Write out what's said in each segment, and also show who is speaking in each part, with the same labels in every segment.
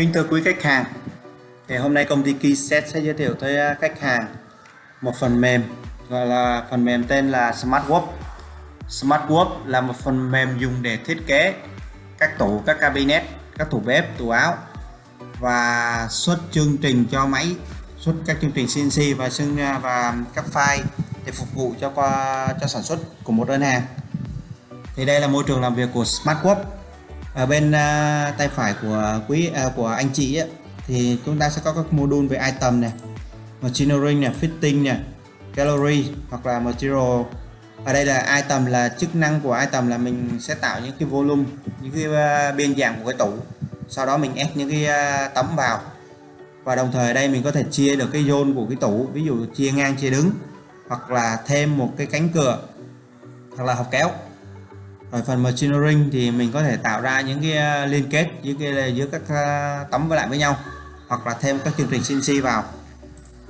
Speaker 1: Kính thưa quý khách hàng, thì hôm nay công ty Keyset sẽ giới thiệu tới khách hàng một phần mềm gọi là phần mềm tên là SmartWork. SmartWork là một phần mềm dùng để thiết kế các tủ, các cabinet, các tủ bếp, tủ áo và xuất chương trình cho máy, xuất các chương trình CNC và các file để phục vụ cho sản xuất của một đơn hàng. Thì đây là môi trường làm việc của SmartWork. Ở bên tay phải của anh chị ấy, thì chúng ta sẽ có các module về item này, machinery này, fitting này, gallery hoặc là material. Ở đây là item, là chức năng của item là mình sẽ tạo những cái volume, những cái biên dạng của cái tủ, sau đó mình ép những cái tấm vào, và đồng thời ở đây mình có thể chia được cái zone của cái tủ, ví dụ chia ngang, chia đứng, hoặc là thêm một cái cánh cửa hoặc là hộc kéo. Rồi phần machinery thì mình có thể tạo ra những cái liên kết giữa các tấm với lại với nhau, hoặc là thêm các chương trình CNC vào.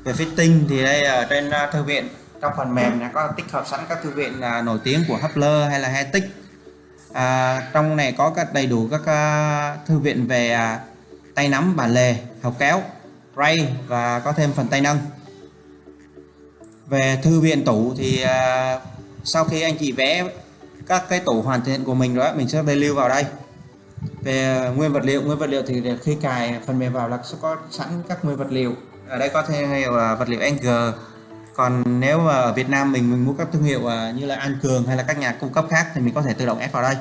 Speaker 1: Về fitting thì đây ở trên thư viện, trong phần mềm nó có tích hợp sẵn các thư viện nổi tiếng của Hubler hay là Hetic. Trong này có đầy đủ các thư viện về tay nắm, bản lề, hộc kéo, ray và có thêm phần tay nâng. Về thư viện tủ thì sau khi anh chị vẽ các cái tủ hoàn thiện của mình rồi, mình sẽ về lưu vào đây. Về nguyên vật liệu thì khi cài phần mềm vào là sẽ có sẵn các nguyên vật liệu. Ở đây có thêm vật liệu Ng. Còn nếu mà ở Việt Nam mình mua các thương hiệu như là An Cường hay là các nhà cung cấp khác thì mình có thể tự động ép vào đây.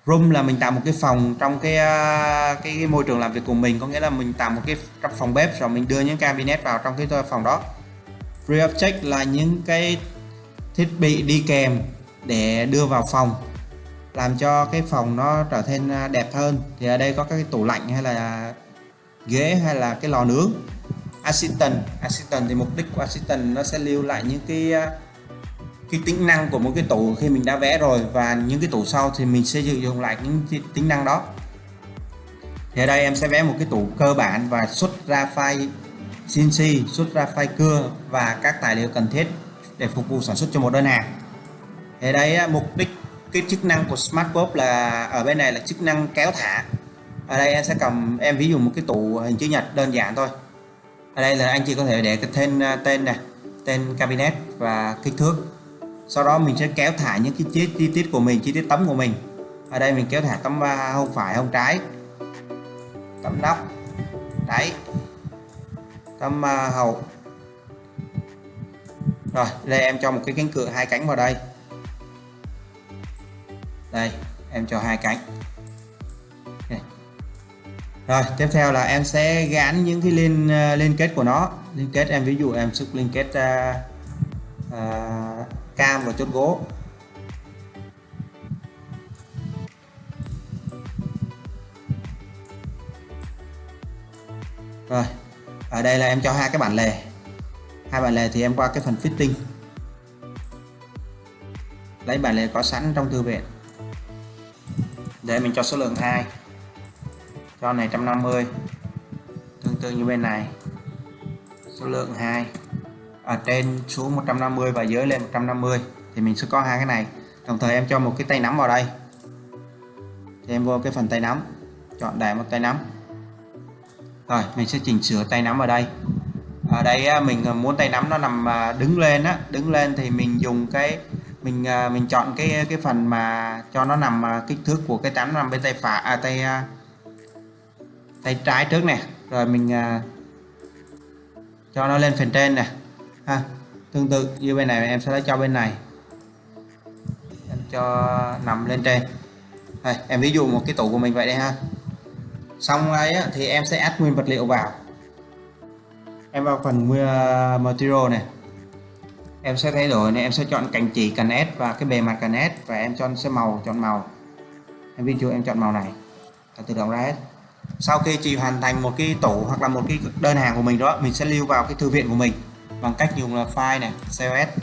Speaker 1: Room là mình tạo một cái phòng trong cái môi trường làm việc của mình, có nghĩa là mình tạo một cái trong phòng bếp rồi mình đưa những cabinet vào trong cái phòng đó. Free object là những cái thiết bị đi kèm để đưa vào phòng, làm cho cái phòng nó trở nên đẹp hơn. Thì ở đây có các cái tủ lạnh hay là ghế hay là cái lò nướng. Assistant thì mục đích của assistant nó sẽ lưu lại những cái tính năng của một cái tủ khi mình đã vẽ rồi, và những cái tủ sau thì mình sẽ sử dụng lại những tính năng đó. Thì ở đây em sẽ vẽ một cái tủ cơ bản và xuất ra file CNC, xuất ra file cưa và các tài liệu cần thiết để phục vụ sản xuất cho một đơn hàng. Thì đây mục đích, cái chức năng của SmartWork là ở bên này là chức năng kéo thả. Ở đây em sẽ em ví dụ một cái tủ hình chữ nhật đơn giản thôi. Ở đây là anh chị có thể để cái tên này, tên cabinet và kích thước. Sau đó mình sẽ kéo thả những cái chi tiết của mình, chi tiết tấm của mình. Ở đây mình kéo thả tấm hông phải, hông trái, tấm nóc, đáy, tấm hậu. Rồi đây em cho một cái cánh cửa 2 cánh vào đây. Đây em cho 2 cánh. Rồi tiếp theo là em sẽ gắn những cái liên kết của nó. Liên kết em ví dụ em sức liên kết cam và chốt gỗ. Rồi ở đây là em cho 2 cái bản lề. 2 bản lề thì em qua cái phần fitting, lấy bản lề có sẵn trong thư viện để mình cho số lượng 2, cho này 150, tương tự như bên này số lượng 2, ở trên xuống 150 và dưới lên 150 thì mình sẽ có 2 cái này. Đồng thời em cho một cái tay nắm vào đây, thì em vô cái phần tay nắm, chọn đại một tay nắm. Rồi mình sẽ chỉnh sửa tay nắm ở đây. Ở đây mình muốn tay nắm nó nằm đứng lên đứng lên thì mình dùng mình chọn cái phần mà cho nó nằm kích thước của cái tấm nằm bên tay phải, tay trái trước này, rồi mình cho nó lên phần trên này ha. Tương tự như bên này em sẽ lấy cho bên này, em cho nằm lên trên. Đây, em ví dụ một cái tủ của mình vậy đây ha. Xong ấy thì em sẽ add nguyên vật liệu vào. Em vào phần material này, em sẽ thay đổi này, em sẽ chọn cạnh chỉ cần S và cái bề mặt cần S, và em chọn màu. Em ví dụ em chọn màu này là tự động ra hết. Sau khi chị hoàn thành một cái tủ hoặc là một cái đơn hàng của mình đó, mình sẽ lưu vào cái thư viện của mình bằng cách dùng là file này, CSS,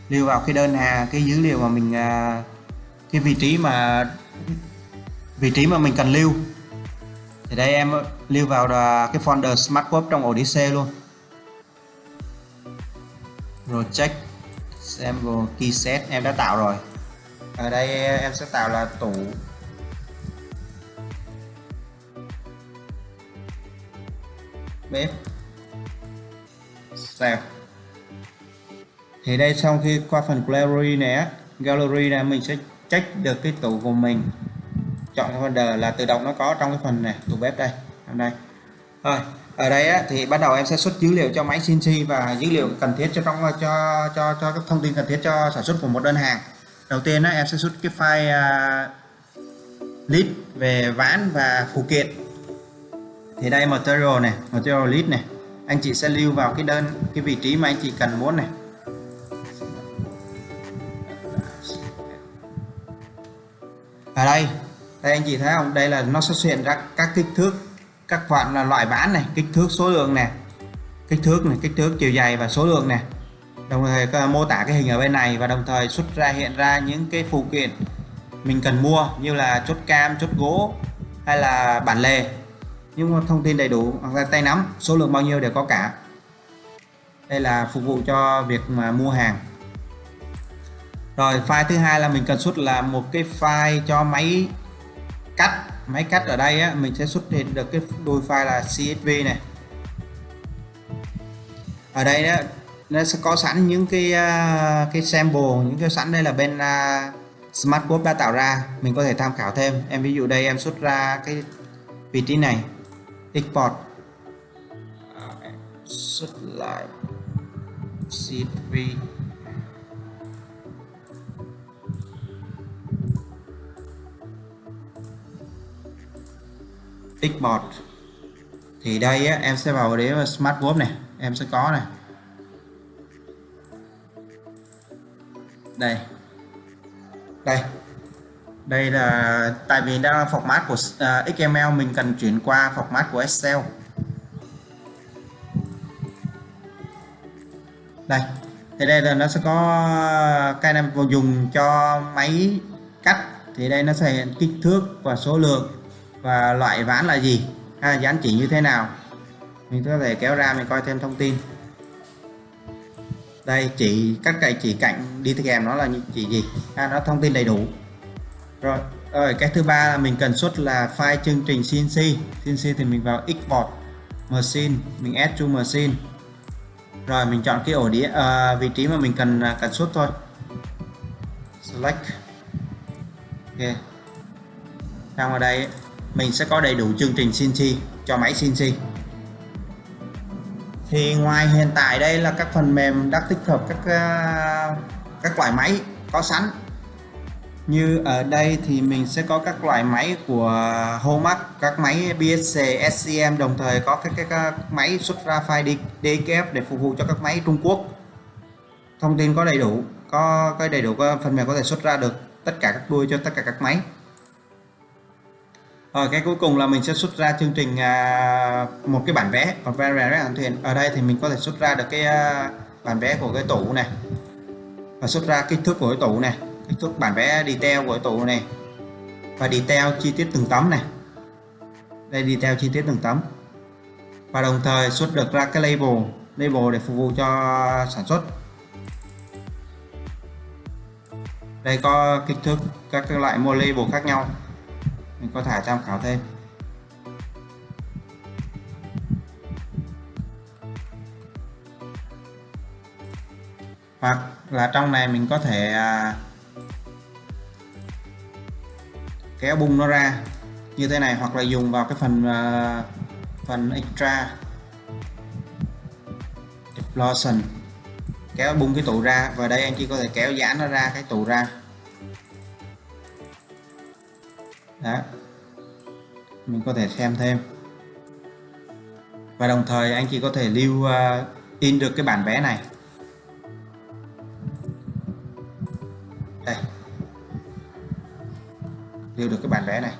Speaker 1: lưu vào cái đơn hàng, cái dữ liệu mà mình cái vị trí mà mình cần lưu. Thì đây em lưu vào cái folder SmartWork trong ổ đĩa C luôn. Project Sample Keyset em đã tạo rồi. Ở đây em sẽ tạo là tủ bếp sale. Thì đây sau khi qua phần gallery này á, mình sẽ check được cái tủ của mình, chọn cái folder là tự động nó có trong cái phần này tủ bếp đây. Đây rồi, ở đây á, thì bắt đầu em sẽ xuất dữ liệu cho máy CNC và dữ liệu cần thiết cho các thông tin cần thiết cho sản xuất của một đơn hàng. Đầu tiên á, em sẽ xuất cái file list về ván và phụ kiện. Thì đây material này, material list này, anh chị sẽ lưu vào cái vị trí mà anh chị cần muốn này. Ở đây anh chị thấy không, đây là nó sẽ xuất hiện ra các kích thước, các khoản là loại ván này, kích thước, số lượng này, kích thước, chiều dài và số lượng này, đồng thời mô tả cái hình ở bên này, và đồng thời hiện ra những cái phụ kiện mình cần mua như là chốt cam, chốt gỗ hay là bản lề, nhưng thông tin đầy đủ, hoặc là tay nắm, số lượng bao nhiêu đều có cả. Đây là phục vụ cho việc mà mua hàng. Rồi file thứ hai là mình cần xuất là một cái file cho máy cắt. Ở đây á, mình sẽ xuất hiện được cái đôi file là CSV này. Ở đây đó, nó sẽ có sẵn những cái sample, những cái sẵn đây là bên SmartWorks đã tạo ra, mình có thể tham khảo thêm. Em ví dụ đây em xuất ra cái vị trí này, export, xuất lại CSV. Export thì đây á, em sẽ vào đấy SmartWorks này, em sẽ có này, đây là tại vì đang là format của XML, mình cần chuyển qua format của Excel. Đây thì đây là nó sẽ có cái này dùng cho máy cắt, thì đây nó sẽ hiện kích thước và số lượng và loại ván là gì, dán chỉ như thế nào. Mình có thể kéo ra mình coi thêm thông tin. Đây các chỉ cạnh đi kèm nó là chỉ gì, nó thông tin đầy đủ. Rồi cái thứ ba là mình cần xuất là file chương trình CNC thì mình vào export machine, mình add to machine, rồi mình chọn cái ổ đĩa vị trí mà mình cần xuất thôi, select. Ok, xong ở đây mình sẽ có đầy đủ chương trình CNC cho máy CNC. Thì ngoài hiện tại đây là các phần mềm đã tích hợp các loại máy có sẵn. Như ở đây thì mình sẽ có các loại máy của Homax, các máy BSC, SCM, đồng thời có các máy xuất ra file DXF để phục vụ cho các máy Trung Quốc. Thông tin có đầy đủ, có phần mềm có thể xuất ra được tất cả các đuôi cho tất cả các máy. Rồi cái cuối cùng là mình sẽ xuất ra chương trình một cái bản vẽ hoàn thiện. Ở đây thì mình có thể xuất ra được cái bản vẽ của cái tủ này, và xuất ra kích thước của cái tủ này, kích thước bản vẽ detail của cái tủ này, và detail chi tiết từng tấm này. Đây detail chi tiết từng tấm, và đồng thời xuất được ra cái label để phục vụ cho sản xuất. Đây có kích thước các loại mua label khác nhau, mình có thể tham khảo thêm. Hoặc là trong này mình có thể kéo bung nó ra như thế này, hoặc là dùng vào cái phần extra explosion, kéo bung cái tủ ra, và đây anh chị có thể kéo giãn nó ra, cái tủ ra. Đó, mình có thể xem thêm, và đồng thời anh chị có thể lưu in được cái bản vẽ này. Đây, lưu được cái bản vẽ này.